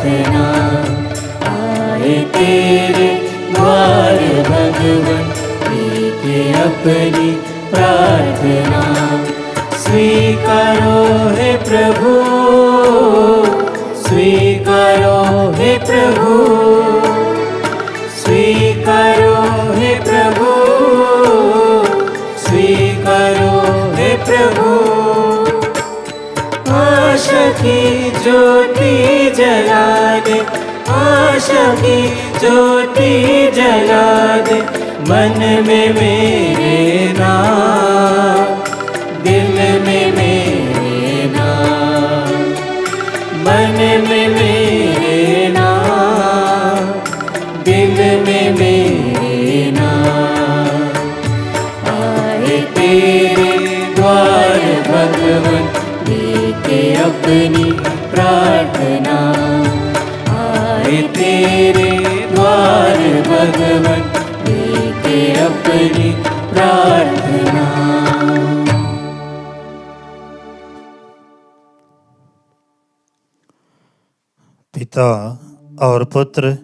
प्रार्थना। आए तेरे द्वार भगवन, लेके अपनी प्रार्थना। स्वीकारो हे प्रभु, स्वीकारो हे प्रभु, स्वीकारो हे प्रभु, स्वीकारो हे प्रभु। आशा की ज्योति जला दे, आशा की ज्योति जला दे, मन में मेरे नाम, दिल में मेरे नाम, मन में मेरे नाम, दिल में मेरे नाम। आए तेरे द्वार भगवन, लेके अपनी प्रार्थना। आए तेरे द्वार भगवन, लेके अपनी प्रार्थना। पिता और पुत्र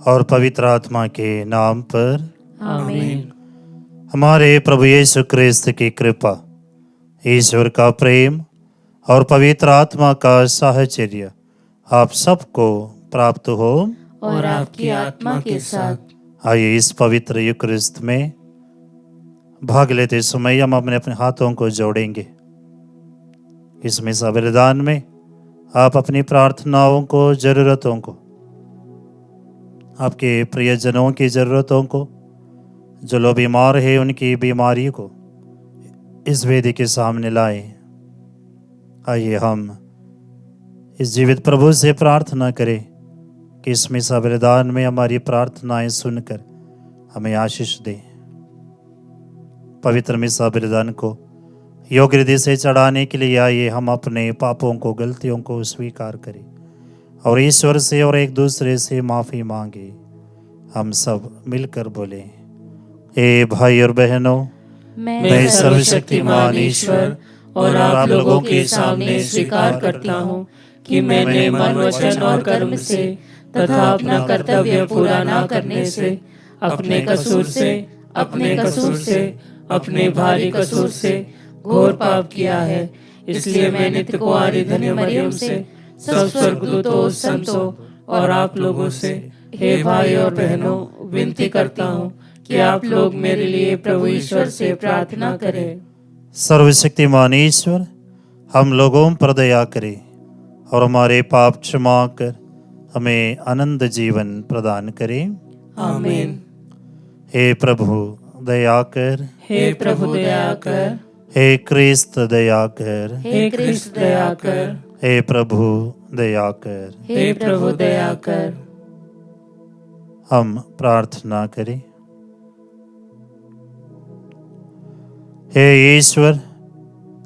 और पवित्र आत्मा के नाम पर आमीन। हमारे प्रभु यीशु क्रिस्त की कृपा, ईश्वर का प्रेम और पवित्र आत्मा का साहचर्य आप सबको प्राप्त हो और आपकी आत्मा के साथ। आइए इस पवित्र यूकरिस्त में भाग लेते समय हम अपने अपने हाथों को जोड़ेंगे। इस मिसा बलिदान में आप अपनी प्रार्थनाओं को, जरूरतों को, आपके प्रियजनों की ज़रूरतों को, जो लोग बीमार हैं उनकी बीमारी को इस वेदी के सामने लाए। आइए हम इस जीवित प्रभु से प्रार्थना करें कि इस मिसा बलिदान में हमारी प्रार्थनाएं सुनकर हमें आशीष दे। पवित्र मिसा बलिदान को योग्य रीति से चढ़ाने के लिए आइए हम अपने पापों को, गलतियों को स्वीकार करें और ईश्वर से और एक दूसरे से माफ़ी मांगे। हम सब मिलकर बोले, ए भाई और बहनों, मैं सर्वशक्तिमान ईश्वर और आप लोगों के सामने स्वीकार करता हूँ कि मैंने मन, वचन और कर्म से तथा अपना कर्तव्य पूरा न करने से, अपने कसूर से, अपने भारी कसूर से घोर पाप किया है। इसलिए मैं नित्य कुंवारी धन्य मरियम से, सब स्वर्गदूतों, संतों और आप लोगों से, हे भाई और बहनों, विनती करता हूँ कि आप लोग मेरे लिए प्रभु ईश्वर से प्रार्थना करें। सर्वशक्तिमान ईश्वर हम लोगों पर दया करे और हमारे पाप क्षमा कर हमें आनंद जीवन प्रदान करे। आमीन। हे प्रभु दया कर, हे प्रभु दया कर, हे क्रिस्त दया कर, हे क्रिस्त दया कर, हे प्रभु दया कर। हे प्रभु दया कर। हम प्रार्थना करें। हे ईश्वर,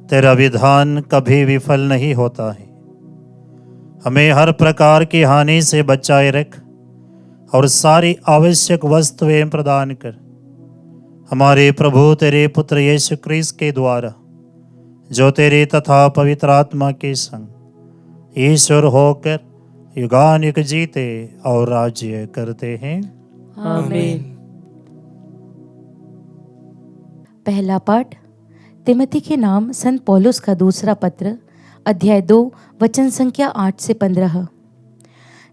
तेरा विधान कभी विफल नहीं होता है। हमें हर प्रकार की हानि से बचाए रख और सारी आवश्यक वस्तुएं प्रदान कर। हमारे प्रभु तेरे पुत्र यीशु क्रिस्त के द्वारा, जो तेरे तथा पवित्र आत्मा के संग ईश्वर होकर युगानुयुग जीते और राज्य करते हैं। आमीन। पहला पाठ तिमोथी के नाम संत पौलुस का दूसरा पत्र, अध्याय 2, वचन संख्या 8 से 15।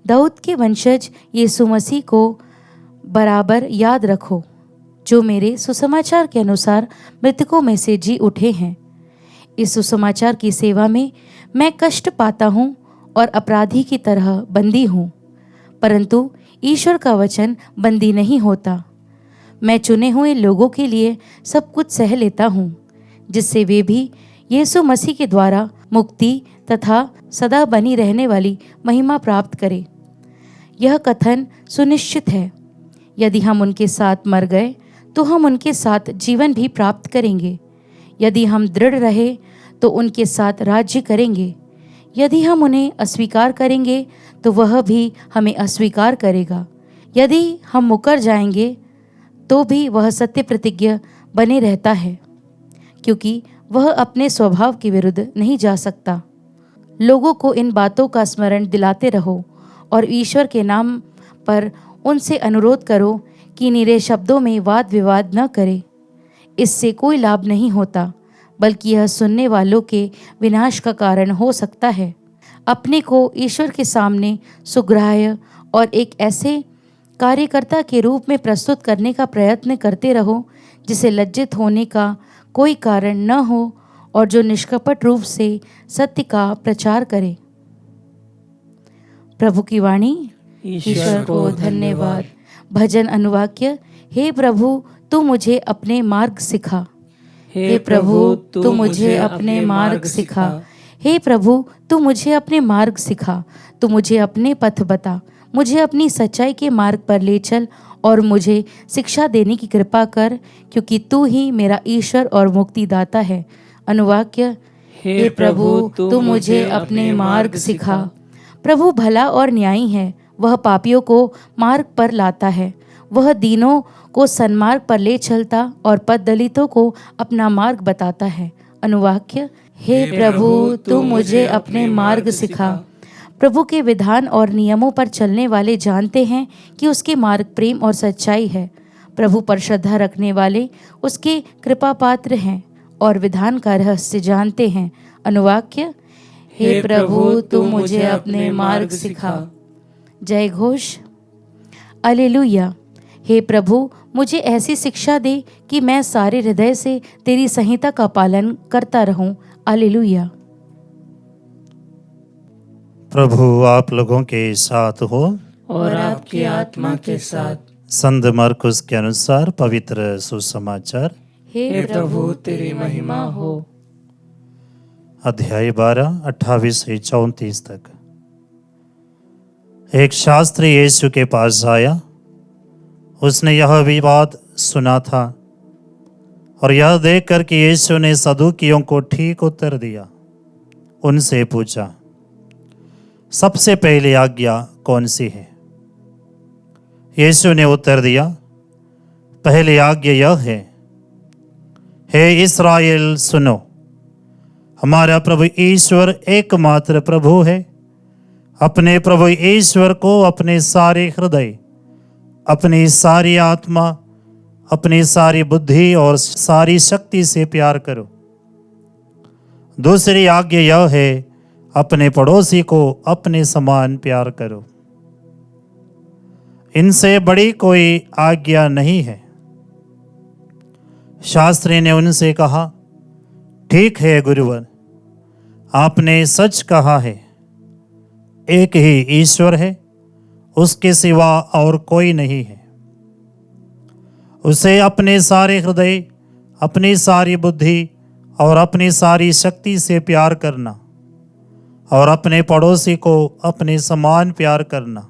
दाऊद के वंशज यीशु मसीह को बराबर याद रखो, जो मेरे सुसमाचार के अनुसार मृतकों में से जी उठे हैं। इस सुसमाचार की सेवा में मैं कष्ट पाता हूँ और अपराधी की तरह बंदी हूँ, परंतु ईश्वर का वचन बंदी नहीं होता। मैं चुने हुए लोगों के लिए सब कुछ सह लेता हूँ, जिससे वे भी यीशु मसीह के द्वारा मुक्ति तथा सदा बनी रहने वाली महिमा प्राप्त करें। यह कथन सुनिश्चित है, यदि हम उनके साथ मर गए तो हम उनके साथ जीवन भी प्राप्त करेंगे। यदि हम दृढ़ रहे तो उनके साथ राज्य करेंगे। यदि हम उन्हें अस्वीकार करेंगे तो वह भी हमें अस्वीकार करेगा। यदि हम मुकर जाएंगे तो भी वह सत्य प्रतिज्ञ बने रहता है, क्योंकि वह अपने स्वभाव के विरुद्ध नहीं जा सकता। लोगों को इन बातों का स्मरण दिलाते रहो और ईश्वर के नाम पर उनसे अनुरोध करो कि निरे शब्दों में वाद विवाद न करे। इससे कोई लाभ नहीं होता, बल्कि यह सुनने वालों के विनाश का कारण हो सकता है। अपने को ईश्वर के सामने सुग्राह्य और एक ऐसे कार्यकर्ता के रूप में प्रस्तुत करने का प्रयत्न करते रहो जिसे लज्जित होने का कोई कारण न हो और जो निष्कपट रूप से सत्य का प्रचार करे। प्रभु की वाणी। ईश्वर को धन्यवाद। भजन अनुवाक्य। हे प्रभु, तू मुझे अपने मार्ग सिखा। हे प्रभु, तू मुझे अपने मार्ग सिखा। हे प्रभु, तू मुझे अपने मार्ग सिखा। तू मुझे अपने पथ बता। मुझे अपनी सच्चाई के मार्ग पर ले चल और मुझे शिक्षा देने की कृपा कर, क्योंकि तू ही मेरा ईश्वर और मुक्तिदाता है। अनुवाक्य। हे प्रभु, तू मुझे अपने मार्ग सिखा। प्रभु भला और न्यायी है। वह पापियों को मार्ग पर लाता है। वह दीनों को सन्मार्ग पर ले चलता और पथ दलितों को अपना मार्ग बताता है। अनुवाक्य। हे प्रभु, तू मुझे अपने मार्ग सिखा। प्रभु के विधान और नियमों पर चलने वाले जानते हैं कि उसके मार्ग प्रेम और सच्चाई है। प्रभु पर श्रद्धा रखने वाले उसके कृपा पात्र हैं और विधान का रहस्य जानते हैं। अनुवाक्य। हे प्रभु, तू मुझे अपने मार्ग सिखा। जय घोष। अलेलुया। हे प्रभु, मुझे ऐसी शिक्षा दे कि मैं सारे हृदय से तेरी संहिता का पालन करता रहूं। अलेलुया। प्रभु आप लोगों के साथ हो और आपकी आत्मा के साथ। संत मरकुस के अनुसार पवित्र सुसमाचार। हे प्रभु, तेरी महिमा हो। अध्याय 12 28 से 34 तक। एक शास्त्री यीशु के पास आया। उसने यह विवाद सुना था और यह देखकर कि यीशु ने सदूकियों को ठीक उत्तर दिया, उनसे पूछा, सबसे पहली आज्ञा कौन सी है? यीशु ने उत्तर दिया, पहली आज्ञा यह है, हे इस्राएल सुनो, हमारा प्रभु ईश्वर एकमात्र प्रभु है। अपने प्रभु ईश्वर को अपने सारे हृदय, अपनी सारी आत्मा, अपनी सारी बुद्धि और सारी शक्ति से प्यार करो। दूसरी आज्ञा यह है, अपने पड़ोसी को अपने समान प्यार करो। इनसे बड़ी कोई आज्ञा नहीं है। शास्त्री ने उनसे कहा, ठीक है गुरुवर, आपने सच कहा है। एक ही ईश्वर है, उसके सिवा और कोई नहीं है। उसे अपने सारे हृदय, अपनी सारी बुद्धि और अपनी सारी शक्ति से प्यार करना और अपने पड़ोसी को अपने समान प्यार करना,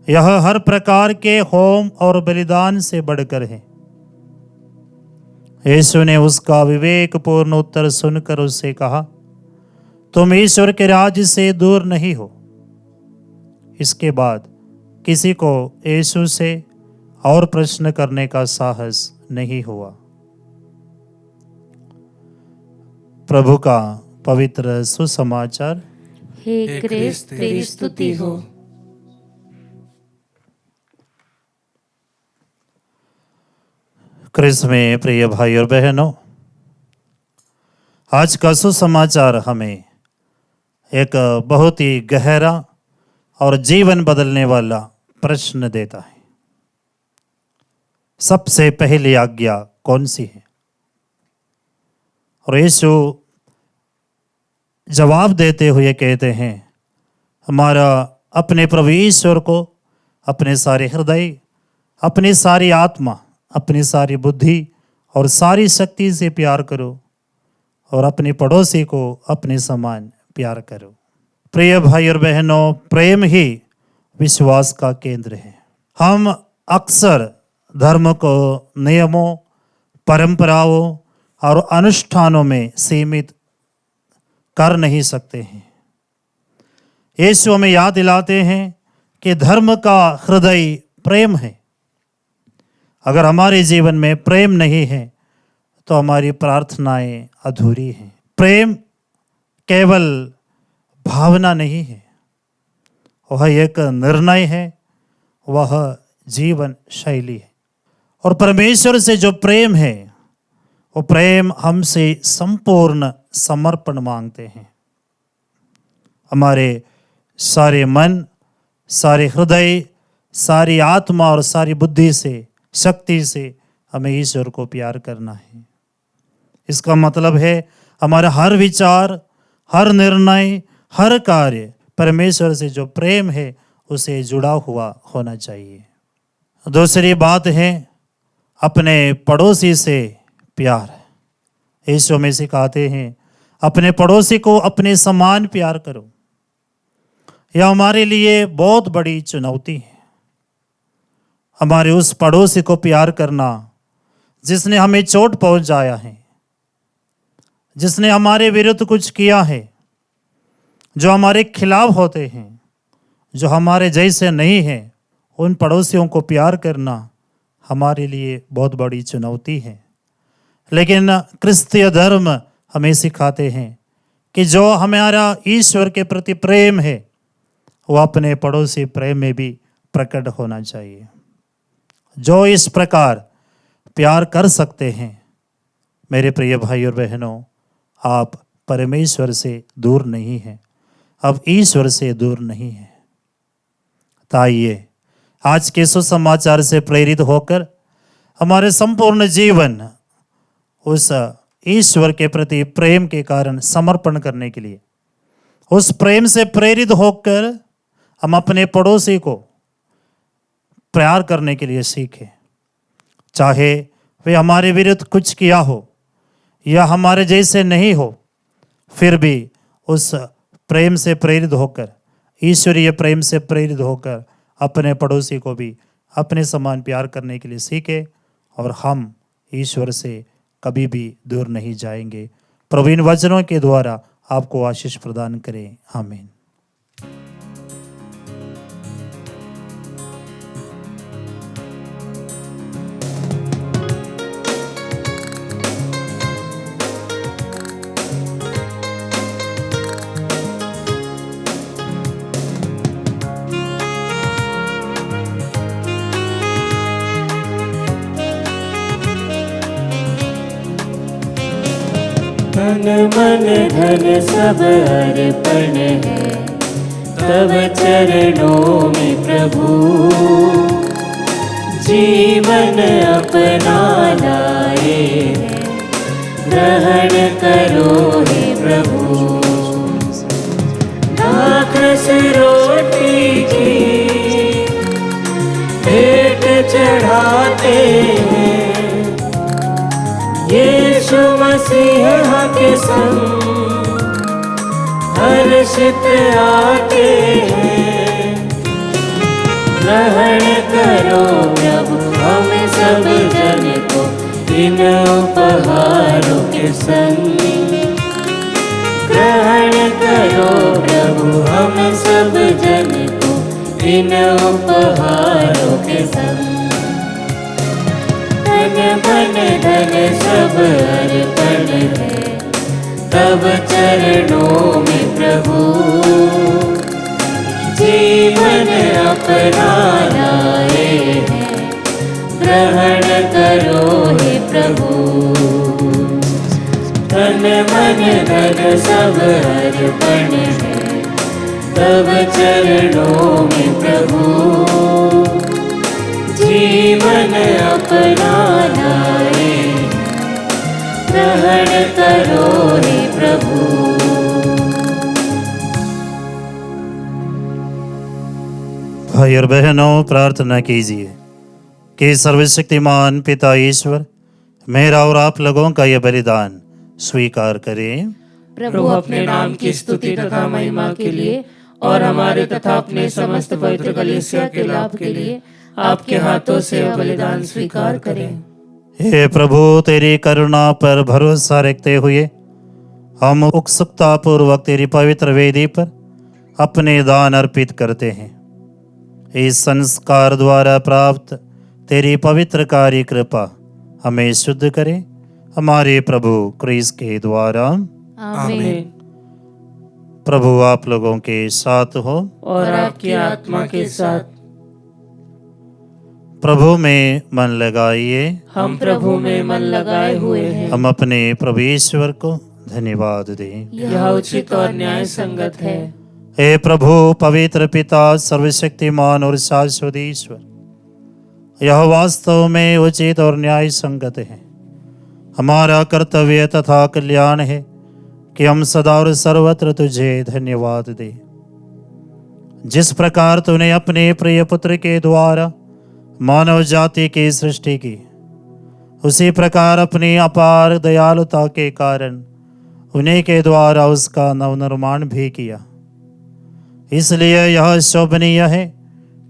यह हर प्रकार के होम और बलिदान से बढ़कर है। यीशु ने उसका विवेकपूर्ण उत्तर सुनकर उससे कहा, तुम ईश्वर के राज्य से दूर नहीं हो। इसके बाद किसी को यीशु से और प्रश्न करने का साहस नहीं हुआ। प्रभु का पवित्र सुसमाचार। हे क्रिस्त, तेरी स्तुति हो। क्रिस्त में प्रिय भाई और बहनों, आज का सुसमाचार हमें एक बहुत ही गहरा और जीवन बदलने वाला प्रश्न देता है। सबसे पहली आज्ञा कौन सी है? और यीशु जवाब देते हुए कहते हैं, हमारा अपने प्रभु ईश्वर को अपने सारे हृदय, अपनी सारी आत्मा, अपनी सारी बुद्धि और सारी शक्ति से प्यार करो और अपने पड़ोसी को अपने समान प्यार करो। प्रिय भाई और बहनों, प्रेम ही विश्वास का केंद्र है। हम अक्सर धर्म को नियमों, परंपराओं और अनुष्ठानों में सीमित कर नहीं सकते हैं। यीशु हमें याद दिलाते हैं कि धर्म का हृदय प्रेम है। अगर हमारे जीवन में प्रेम नहीं है तो हमारी प्रार्थनाएं अधूरी हैं। प्रेम केवल भावना नहीं है वह एक निर्णय है, वह जीवन शैली है। और परमेश्वर से जो प्रेम है, वो प्रेम हमसे संपूर्ण समर्पण मांगते हैं। हमारे सारे मन, सारे हृदय, सारी आत्मा और सारी बुद्धि से, शक्ति से हमें ईश्वर को प्यार करना है। इसका मतलब है हमारा हर विचार, हर निर्णय, हर कार्य परमेश्वर से जो प्रेम है उसे जुड़ा हुआ होना चाहिए। दूसरी बात है अपने पड़ोसी से प्यार। यीशु में सिखाते हैं अपने पड़ोसी को अपने समान प्यार करो। यह हमारे लिए बहुत बड़ी चुनौती है। हमारे उस पड़ोसी को प्यार करना जिसने हमें चोट पहुंचाया है, जिसने हमारे विरुद्ध कुछ किया है, जो हमारे खिलाफ होते हैं, जो हमारे जैसे नहीं हैं, उन पड़ोसियों को प्यार करना हमारे लिए बहुत बड़ी चुनौती है। लेकिन क्रिस्तीय धर्म हमें सिखाते हैं कि जो हमारा ईश्वर के प्रति प्रेम है वो अपने पड़ोसी प्रेम में भी प्रकट होना चाहिए। जो इस प्रकार प्यार कर सकते हैं, मेरे प्रिय भाई और बहनों, आप परमेश्वर से दूर नहीं हैं, अब ईश्वर से दूर नहीं हैं। ताइए आज के सुसमाचार से प्रेरित होकर हमारे संपूर्ण जीवन उस ईश्वर के प्रति प्रेम के कारण समर्पण करने के लिए, उस प्रेम से प्रेरित होकर हम अपने पड़ोसी को प्यार करने के लिए सीखें। चाहे वे हमारे विरुद्ध कुछ किया हो या हमारे जैसे नहीं हो, फिर भी उस प्रेम से प्रेरित होकर, ईश्वरीय प्रेम से प्रेरित होकर अपने पड़ोसी को भी अपने समान प्यार करने के लिए सीखें और हम ईश्वर से कभी भी दूर नहीं जाएंगे। प्रभु इन वचनों के द्वारा आपको आशीष प्रदान करें। आमीन। तन मन धन सब अर्पण है तब चरणों में प्रभु, जीवन अपना लाए हैं ग्रहण करो हे प्रभु। दाखरस रोटी की भेंट चढ़ाते हैं, यीशु मसीह के संग हर्षित आते हैं। ग्रहण करो प्रभु हम सब जन को इन उपहारों के संग। ग्रहण करो प्रभु हम सब जन को इन उपहारों के संग। तन मन धन सब अर्पण है तब चरणों में प्रभु, जीवन अपना लाए हैं ग्रहण करो हे प्रभु। तन मन धन सब अर्पण है तब चरणों में प्रभु, जीवन अपना लाए ग्रहण करो हे प्रभु। भाई और बहनों, प्रार्थना कीजिए कि सर्वशक्तिमान पिता ईश्वर मेरा और आप लोगों का यह बलिदान स्वीकार करें। प्रभु अपने नाम की स्तुति तथा महिमा के लिए और हमारे तथा अपने समस्त पवित्र कलीसिया के लाभ के लिए आपके हाथों से यह बलिदान स्वीकार करें। हे प्रभु, तेरी करुणा पर भरोसा रखते हुए हम उत्सुकता पूर्वक तेरी पवित्र वेदी पर अपने दान अर्पित करते हैं। इस संस्कार द्वारा प्राप्त तेरी पवित्रकारी कृपा हमें शुद्ध करे, हमारे प्रभु क्रिस्त के द्वारा। आमीन। प्रभु आप लोगों के साथ हो। और आपकी आत्मा के साथ। प्रभु में मन लगाइए। हम प्रभु में मन लगाए हुए हैं। हम अपने प्रभु ईश्वर को धन्यवाद दें। यह उचित और न्याय संगत है। हे प्रभु पवित्र पिता सर्वशक्तिमान और शाश्वत ईश्वर, यह वास्तव में उचित और न्याय संगत है। हमारा कर्तव्य तथा कल्याण है कि हम सदा और सर्वत्र तुझे धन्यवाद दें। जिस प्रकार तूने अपने प्रिय पुत्र के द्वारा मानव जाति की सृष्टि की, उसी प्रकार अपनी अपार दयालुता के कारण उन्हीं के द्वारा उसका नवनिर्माण भी किया। इसलिए यह शोभनीय है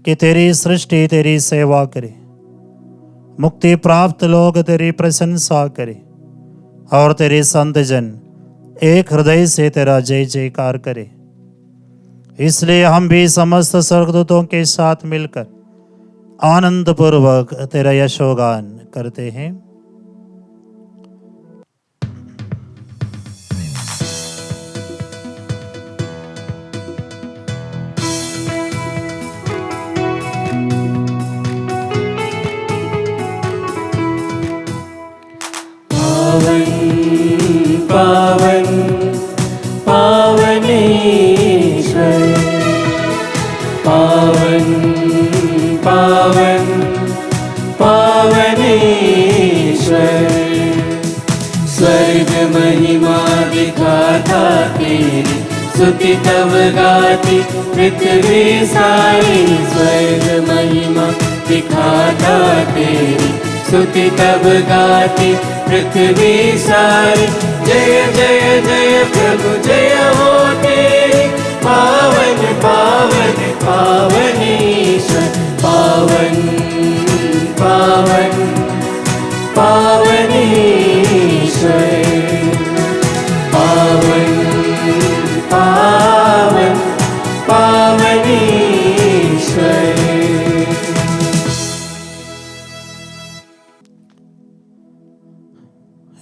कि तेरी सृष्टि तेरी सेवा करे, मुक्ति प्राप्त लोग तेरी प्रशंसा करे और तेरे संत जन एक हृदय से तेरा जय जयकार करे। इसलिए हम भी समस्त स्वर्गदूतों के साथ मिलकर आनंद पूर्वक तेरा यशोगान करते हैं। पावन पावन पावनेश्वर, पावन पावन पावनेश्वर। स्वर्ग महिमा दिखाता तेरी, स्तुति तब गाती पृथ्वी सारी। स्वर्ग महिमा दिखाता तेरी, स्तुति तब गाती पृथ्वी सारी। जय जय जय प्रभु जय हो तेरी, पावन पावन पावनेश्वर। पावन पावन पावनेश्वर, पावन पावन पावनेश्वर।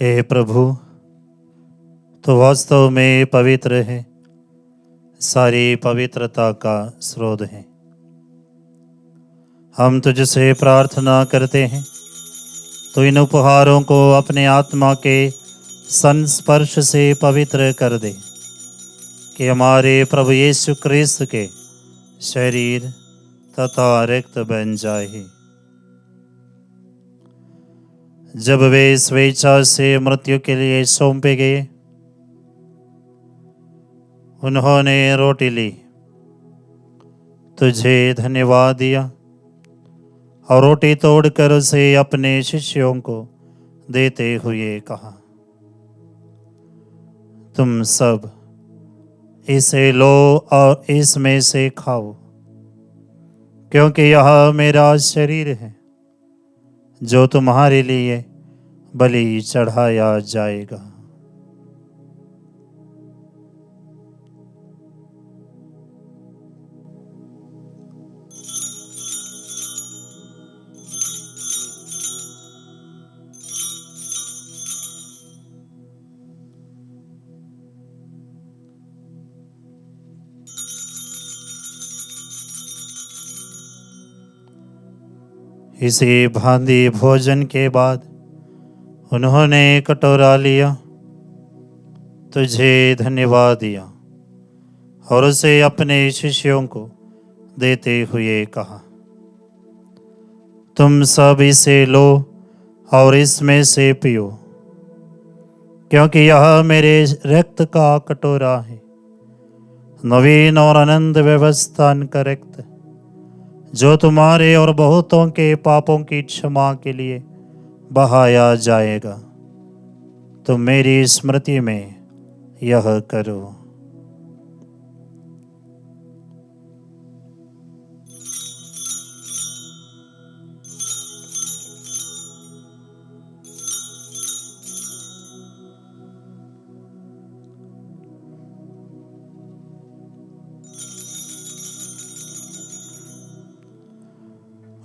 हे प्रभु, तो वास्तव में पवित्र है, सारी पवित्रता का स्रोत है। हम तुझसे प्रार्थना करते हैं, तो इन उपहारों को अपने आत्मा के संस्पर्श से पवित्र कर दे, कि हमारे प्रभु यीशु क्रिस्त के शरीर तथा रक्त बन जाए। जब वे स्वेच्छा से मृत्यु के लिए सौंपे गए, उन्होंने रोटी ली, तुझे धन्यवाद दिया और रोटी तोड़कर उसे अपने शिष्यों को देते हुए कहा, तुम सब इसे लो और इसमें से खाओ, क्योंकि यह मेरा शरीर है जो तुम्हारे लिए बलि चढ़ाया जाएगा। इसी भांति भोजन के बाद उन्होंने कटोरा लिया, तुझे धन्यवाद दिया और उसे अपने शिष्यों को देते हुए कहा, तुम सब इसे लो और इसमें से पियो, क्योंकि यह मेरे रक्त का कटोरा है, नवीन और आनंद व्यवस्थान का रक्त, जो तुम्हारे और बहुतों के पापों की क्षमा के लिए बहाया जाएगा। तुम मेरी स्मृति में यह करो।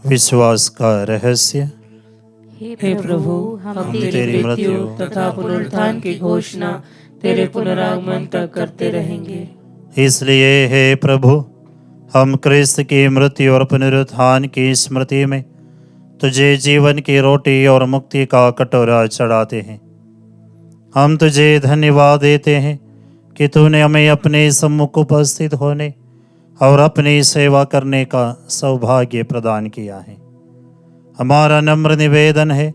विश्वास का रहस्य। हे प्रभु, हम तेरी मृत्यु तथा पुनरुत्थान की घोषणा तेरे पुनरागमन तक करते रहेंगे। इसलिए हे प्रभु, हम क्रिस्त की मृत्यु और पुनरुत्थान की स्मृति में तुझे जीवन की रोटी और मुक्ति का कटोरा चढ़ाते हैं। हम तुझे धन्यवाद देते हैं कि तूने हमें अपने सम्मुख उपस्थित होने और अपनी सेवा करने का सौभाग्य प्रदान किया है। हमारा नम्र निवेदन है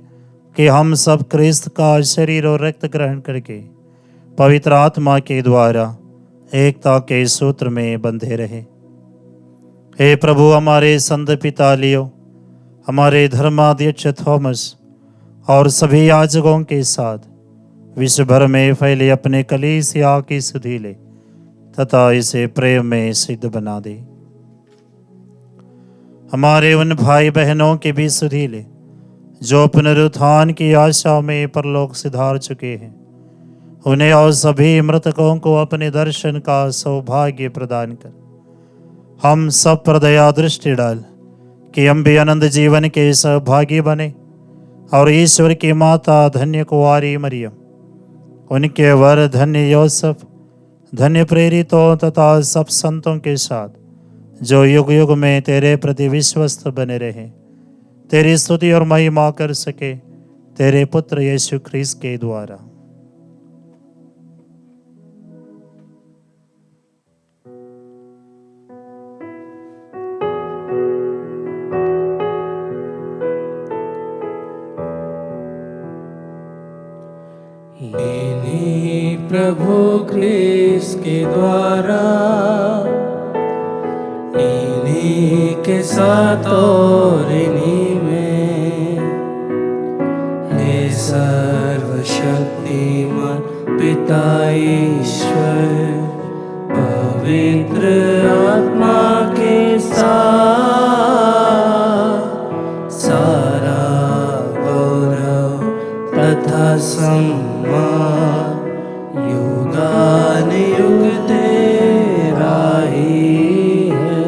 कि हम सब क्रिस्त का शरीर और रक्त ग्रहण करके पवित्र आत्मा के द्वारा एकता के सूत्र में बंधे रहे। हे प्रभु, हमारे संत पिता लियो, हमारे धर्माध्यक्ष थॉमस और सभी याजकों के साथ विश्व भर में फैले अपने कलीसिया की सुधि ले तथा इसे प्रेम में सिद्ध बना दे। हमारे उन भाई बहनों की भी सुधि ले जो पुनरुत्थान की आशा में परलोक सिधार चुके हैं। उन्हें और सभी मृतकों को अपने दर्शन का सौभाग्य प्रदान कर हम सब पर दया दृष्टि डाल कि हम भी अनंत जीवन के सहभागी बने और ईश्वर की माता धन्य कुंवारी मरियम, उनके वर धन्य योसेफ, धन्य प्रेरितों तथा सब संतों के साथ जो युग युग में तेरे प्रति विश्वस्त बने रहे, तेरी स्तुति और महिमा कर सके तेरे पुत्र यीशु ख्रीस्त के द्वारा। इन्हीं प्रभु क्रिस्त के द्वारा, इन्हीं के साथ और इन्हीं में, हे सर्वशक्तिमान पिता ईश्वर, पवित्र आत्मा के साथ सारा गौरव तथा सम्मान युगानुयुग तेरा ही है।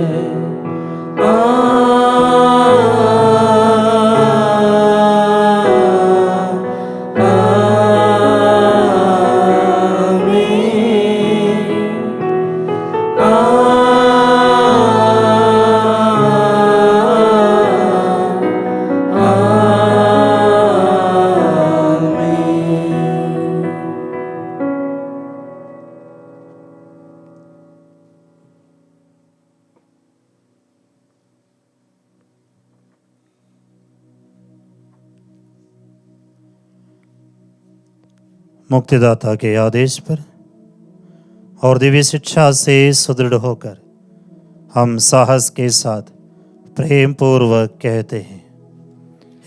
मुक्तिदाता के आदेश पर और दिव्य शिक्षा से सुदृढ़ होकर हम साहस के साथ प्रेम पूर्वक कहते हैं,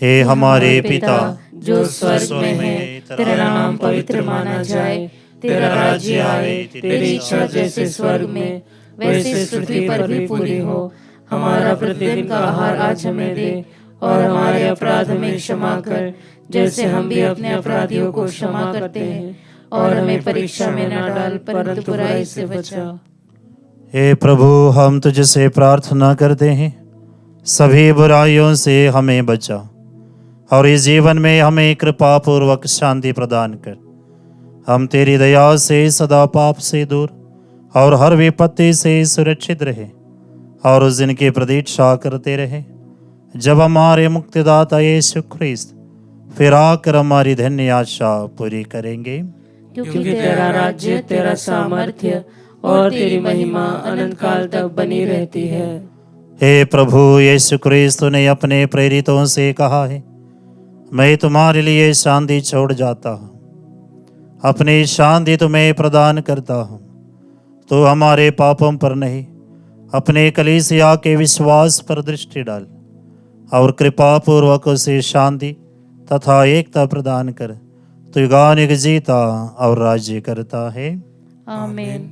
हे हमारे पिता जो स्वर्ग में है, तेरा नाम पवित्र माना जाए, तेरा राज्य आए, तेरी इच्छा जैसे स्वर्ग में वैसे पृथ्वी पर भी पूरी हो। हमारा प्रतिदिन का आहार आज हमें दे और हमारे अपराध हमें क्षमा कर जैसे हम भी अपने अपराधियों को क्षमा करते हैं, और हमें परीक्षा में न डाल परंतु बुराई से बचा। हे प्रभु, हम तुझसे प्रार्थना करते हैं, सभी बुराइयों से हमें बचा और इस जीवन में हमें कृपा पूर्वक शांति प्रदान कर। हम तेरी दया से सदा पाप से दूर और हर विपत्ति से सुरक्षित रहे और उस दिन की प्रतीक्षा करते रहे जब हमारे मुक्तिदाता यीशु ख्रीस्त फिर आकर हमारी धन्य आशा पूरी करेंगे। क्योंकि तेरा राज्य, तेरा सामर्थ्य और तेरी महिमा अनंत काल तक बनी रहती है। हे प्रभु यीशु ख्रीस्त ने अपने प्रेरितों से कहा है, मैं तुम्हारे लिए शांति छोड़ जाता हूँ, अपनी शांति तुम्हें प्रदान करता हूँ। तो हमारे पापों पर नहीं, अपने कलीसिया के विश्वास पर दृष्टि डाल और कृपा पूर्वक उसे शांति तथा एकता प्रदान कर। तू युगानुयुग जीता और राज्य करता है। आमीन।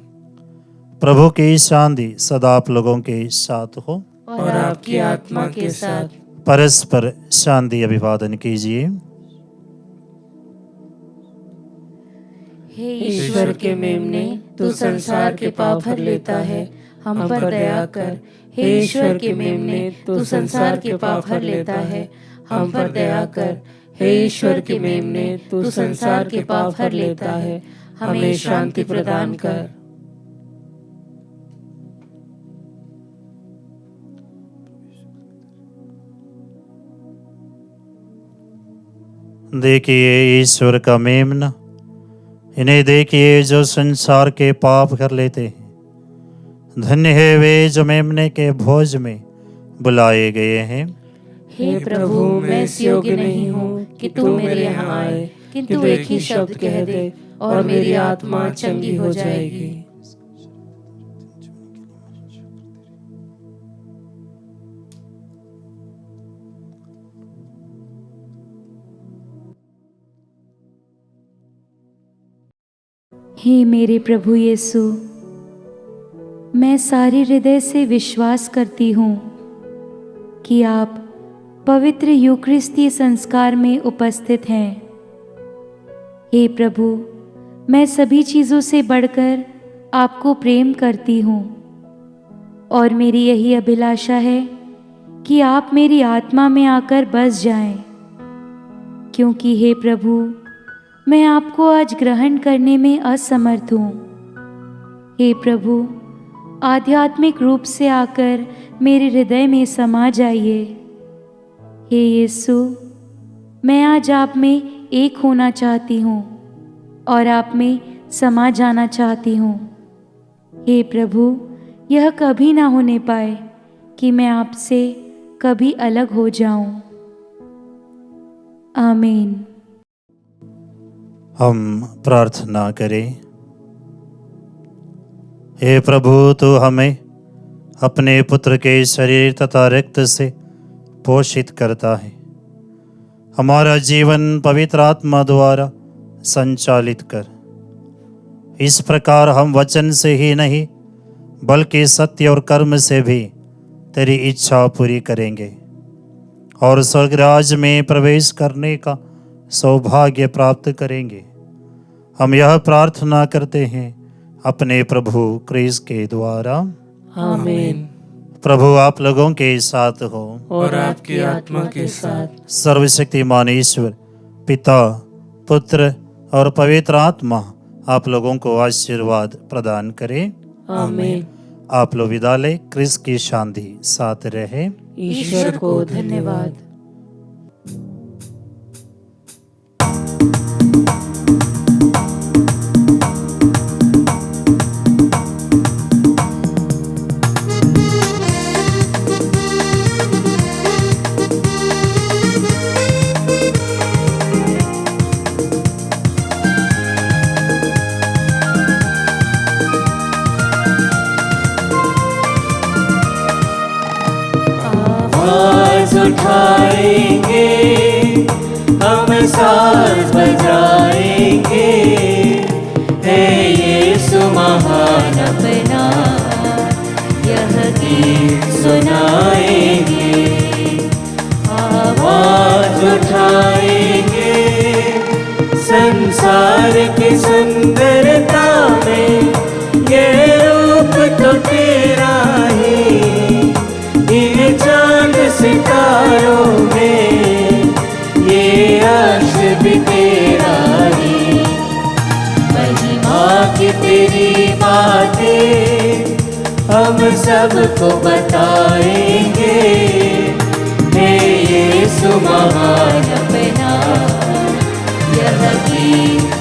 प्रभु की शांति सदा आप लोगों के साथ हो और आपकी आत्मा के साथ। परस्पर शांति अभिवादन कीजिए। हे ईश्वर के मेमने, तू संसार के पाप भर लेता है, हम पर दया कर। हे ईश्वर के मेमने, तू संसार के पाप भर लेता है, हम पर दया कर। हे ईश्वर के मेमने, तू संसार के पाप भर लेता है, हमें शांति प्रदान कर। देखिए ईश्वर का मेमना, इन्हें देखिए जो संसार के पाप कर लेते हैं। धन्य है वे जो मेमने के भोज में बुलाए गए हैं। हे प्रभु, मैं इस योग्य नहीं हूँ कि तू मेरे यहाँ आए, किंतु एक ही शब्द कह दे और मेरी आत्मा चंगी हो जाएगी। हे मेरे प्रभु यीशु, मैं सारे हृदय से विश्वास करती हूँ कि आप पवित्र यूकरिस्तीय संस्कार में उपस्थित हैं। हे प्रभु, मैं सभी चीज़ों से बढ़कर आपको प्रेम करती हूँ और मेरी यही अभिलाषा है कि आप मेरी आत्मा में आकर बस जाएं, क्योंकि हे प्रभु, मैं आपको आज ग्रहण करने में असमर्थ हूँ। हे प्रभु, आध्यात्मिक रूप से आकर मेरे हृदय में समा जाइए। हे यीशु, मैं आज आप में एक होना चाहती हूँ और आप में समा जाना चाहती हूँ। हे प्रभु, यह कभी ना होने पाए कि मैं आपसे कभी अलग हो जाऊं। आमीन। हम प्रार्थना करें। हे प्रभु, तू हमें अपने पुत्र के शरीर तथा रक्त से पोषित करता है। हमारा जीवन पवित्र आत्मा द्वारा संचालित कर। इस प्रकार हम वचन से ही नहीं बल्कि सत्य और कर्म से भी तेरी इच्छा पूरी करेंगे और स्वर्गराज में प्रवेश करने का सौभाग्य प्राप्त करेंगे। हम यह प्रार्थना करते हैं अपने प्रभु क्रिस्त के द्वारा। आमीन। प्रभु आप लोगों के साथ हो और आपकी आत्मा के साथ। सर्वशक्तिमान ईश्वर पिता, पुत्र और पवित्र आत्मा आप लोगों को आशीर्वाद प्रदान करे। आमीन। आप लोग विदा लें। क्रिस्त की शांति साथ रहे। ईश्वर को धन्यवाद। उठाएंगे हम साज बजाएंगे, है यीशु महान अपना यह गीत सुनाएंगे। आवाज उठाएंगे संसार की सुंदरता में, ये रूप तो तेरा ही, इन चांद सितारों में ये अर्श भी तेरा ही। महिमा की तेरी बातें हम सबको बताएंगे, हे यीशु महान अपना यह गीत